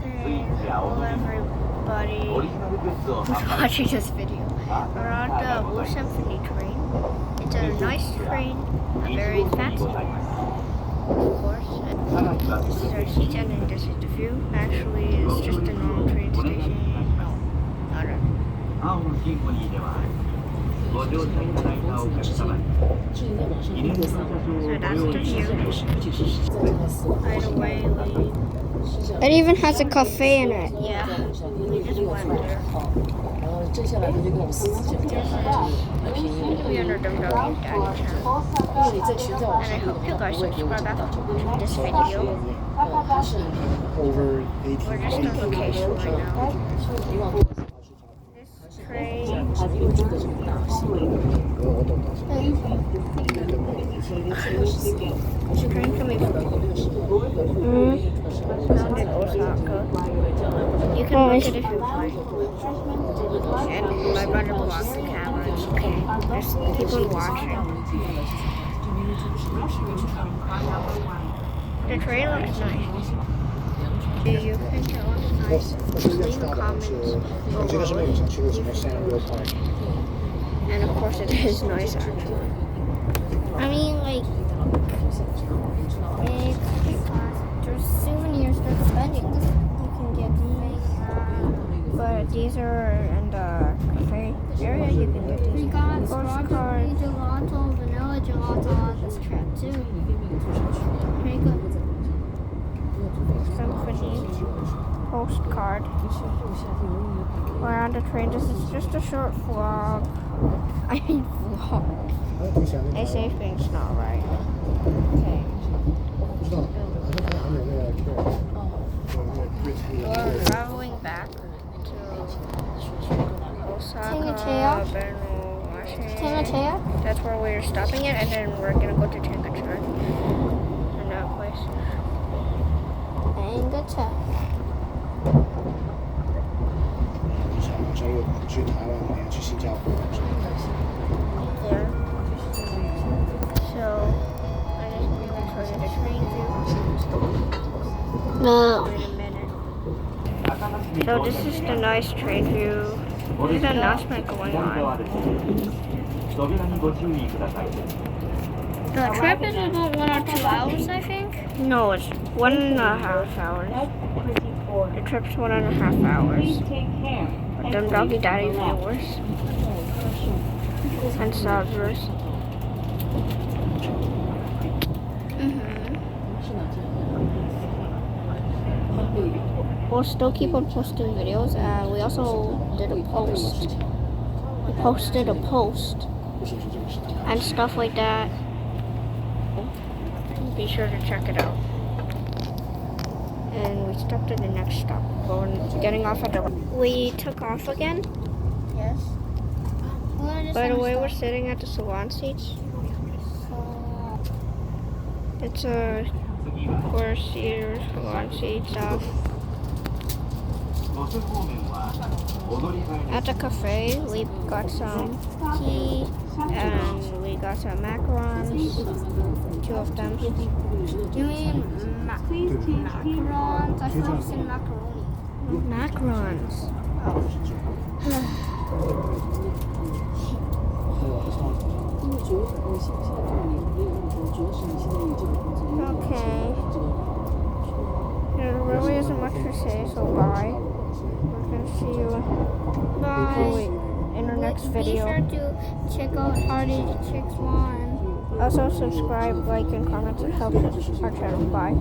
morning. Hello everybody who's watching this video. We're on the symphony train. It's a nice train, a very fancy one, of course. This is our seat and then this is the view. Actually, it's just a normal train station. No, not so that's the view. By the way, it even has a cafe in it. yeah, we just went there. We under the Daddy channel. And I hope you guys subscribe after this video. We're just on vacation right now. This train. This train coming from sounded Osaka. You can look at it if you like. And my brother blocks the camera. It's okay. Just keep on watching. The train looks nice. You think it looks nice? Leave a comment below. And of course it is nice actually. I mean, like, there's souvenirs for spending. You can get these. But these are in the cafe area. You can get these. We got strawberry gelato, vanilla gelato on this trip too. Pretty good. Symphony postcard. We're on the train. This is just a short vlog. I mean vlog. They say things not right. Okay. We're traveling back to Osaka, Benno, Washington. That's where we're stopping it, and then we're gonna go to Tangacheon in that place. There. So, I just going to show you the train view. No. Wait a minute. So this is the nice train view. There's an announcement going on. The trip is about 1 or 2 hours, I think. No, it's 1.5 hours. The trip's 1.5 hours. But them doggy daddy viewers and subbers. We'll still keep on posting videos. We also did a post. We posted a post and stuff like that. Be sure to check it out. And we stopped at the next stop. Getting off at the. We took off again. Yes. By the way, we're sitting at the salon seats. It's a 4-seater salon seat stuff. At the cafe, we got some tea and we got some macarons. 2 of them. You mean macarons? I thought you said macaroni. Macarons. Okay. There really isn't much to say, so bye. We're gonna see you in our next video. Be sure to check out Hardy Chicks 1. Also subscribe, like, and comment. It helps our channel. Bye.